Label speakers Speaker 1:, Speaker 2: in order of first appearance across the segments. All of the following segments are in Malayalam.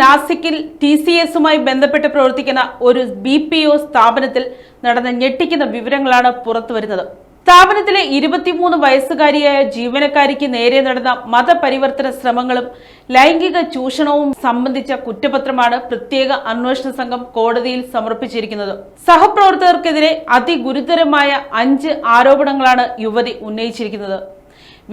Speaker 1: നാസിക്കിൽ TCSുമായി ബന്ധപ്പെട്ട് പ്രവർത്തിക്കുന്ന ഒരു BPO സ്ഥാപനത്തിൽ നടന്ന ഞെട്ടിക്കുന്ന വിവരങ്ങളാണ് പുറത്തുവരുന്നത്. സ്ഥാപനത്തിലെ 23 വയസ്സുകാരിയായ ജീവനക്കാരിക്ക് നേരെ നടന്ന മതപരിവർത്തന ശ്രമങ്ങളും ലൈംഗിക ചൂഷണവും സംബന്ധിച്ച കുറ്റപത്രമാണ് പ്രത്യേക അന്വേഷണ സംഘം കോടതിയിൽ സമർപ്പിച്ചിരിക്കുന്നത്. സഹപ്രവർത്തകർക്കെതിരെ അതിഗുരുതരമായ 5 ആരോപണങ്ങളാണ് യുവതി ഉന്നയിച്ചിരിക്കുന്നത്.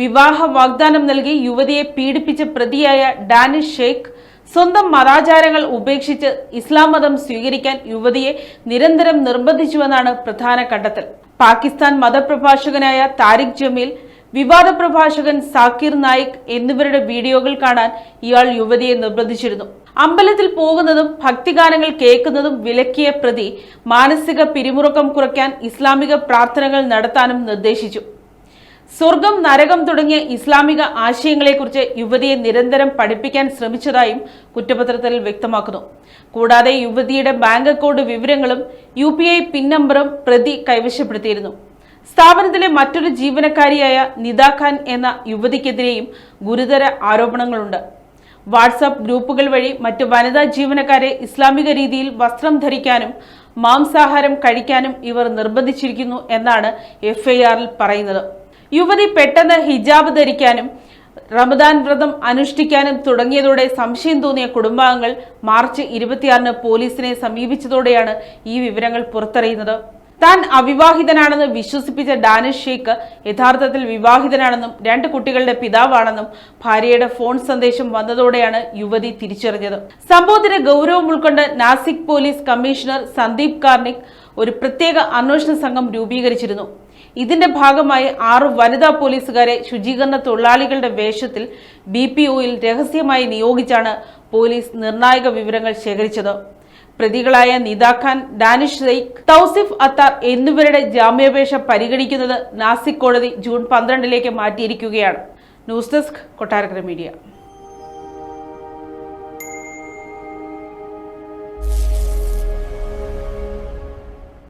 Speaker 1: വിവാഹ വാഗ്ദാനം നൽകി യുവതിയെ പീഡിപ്പിച്ച പ്രതിയായ ഡാനിഷ് ഷെയ്ഖ് സ്വന്തം മതാചാരങ്ങൾ ഉപേക്ഷിച്ച് ഇസ്ലാം മതം സ്വീകരിക്കാൻ യുവതിയെ നിരന്തരം നിർബന്ധിച്ചുവെന്നാണ് പ്രധാന കണ്ടെത്തൽ. പാകിസ്ഥാൻ മതപ്രഭാഷകനായ താരിഖ് ജമീൽ, വിവാദ പ്രഭാഷകൻ സാക്കിർ നായിക് എന്നിവരുടെ വീഡിയോകൾ കാണാൻ ഇയാൾ യുവതിയെ നിർബന്ധിച്ചിരുന്നു. അമ്പലത്തിൽ പോകുന്നതും ഭക്തിഗാനങ്ങൾ കേൾക്കുന്നതും വിലക്കിയ പ്രതി മാനസിക പിരിമുറുക്കം കുറയ്ക്കാൻ ഇസ്ലാമിക പ്രാർത്ഥനകൾ നടത്താനും നിർദ്ദേശിച്ചു. സ്വർഗം, നരകം തുടങ്ങിയ ഇസ്ലാമിക ആശയങ്ങളെക്കുറിച്ച് യുവതിയെ നിരന്തരം പഠിപ്പിക്കാൻ ശ്രമിച്ചതായും കുറ്റപത്രത്തിൽ വ്യക്തമാക്കുന്നു. കൂടാതെ യുവതിയുടെ ബാങ്ക് അക്കൗണ്ട് വിവരങ്ങളും UPI പിൻ നമ്പറും പ്രതി കൈവശപ്പെടുത്തിയിരുന്നു. സ്ഥാപനത്തിലെ മറ്റൊരു ജീവനക്കാരിയായ നിദ ഖാൻ എന്ന യുവതിക്കെതിരെയും ഗുരുതര ആരോപണങ്ങളുണ്ട്. വാട്സാപ്പ് ഗ്രൂപ്പുകൾ വഴി മറ്റ് വനിതാ ജീവനക്കാരെ ഇസ്ലാമിക രീതിയിൽ വസ്ത്രം ധരിക്കാനും മാംസാഹാരം കഴിക്കാനും ഇവർ നിർബന്ധിച്ചിരിക്കുന്നു എന്നാണ് FIRൽ പറയുന്നത്. യുവതി പെട്ടെന്ന് ഹിജാബ് ധരിക്കാനും റമദാൻ വ്രതം അനുഷ്ഠിക്കാനും തുടങ്ങിയതോടെ സംശയം തോന്നിയ കുടുംബാംഗങ്ങൾ മാർച്ച് 26-ന് പോലീസിനെ സമീപിച്ചതോടെയാണ് ഈ വിവരങ്ങൾ പുറത്തറിയുന്നത്. താൻ അവിവാഹിതനാണെന്ന് വിശ്വസിപ്പിച്ച ഡാനിഷ് ഷെയ്ഖ് യഥാർത്ഥത്തിൽ വിവാഹിതനാണെന്നും 2 കുട്ടികളുടെ പിതാവാണെന്നും ഭാര്യയുടെ ഫോൺ സന്ദേശം വന്നതോടെയാണ് യുവതി തിരിച്ചറിഞ്ഞത്. സംഭവത്തിന് ഗൗരവം ഉൾക്കൊണ്ട് നാസിക് പോലീസ് കമ്മീഷണർ സന്ദീപ് കാർണിക് ഒരു പ്രത്യേക അന്വേഷണ സംഘം രൂപീകരിച്ചിരുന്നു. ഇതിന്റെ ഭാഗമായി 6 വനിതാ പോലീസുകാരെ ശുചീകരണ തൊഴിലാളികളുടെ വേഷത്തിൽ BPOയിൽ രഹസ്യമായി നിയോഗിച്ചാണ് പോലീസ് നിർണായക വിവരങ്ങൾ ശേഖരിച്ചത്. പ്രതികളായ നിദ ഖാൻ, ഡാനിഷ് ഷെയ്ഖ്, തൗസിഫ് അത്താർ എന്നിവരുടെ ജാമ്യാപേക്ഷ പരിഗണിക്കുന്നത് നാസിക് കോടതി ജൂൺ 12-ലേക്ക് മാറ്റിയിരിക്കുകയാണ്. News desk, Kottarakkara media.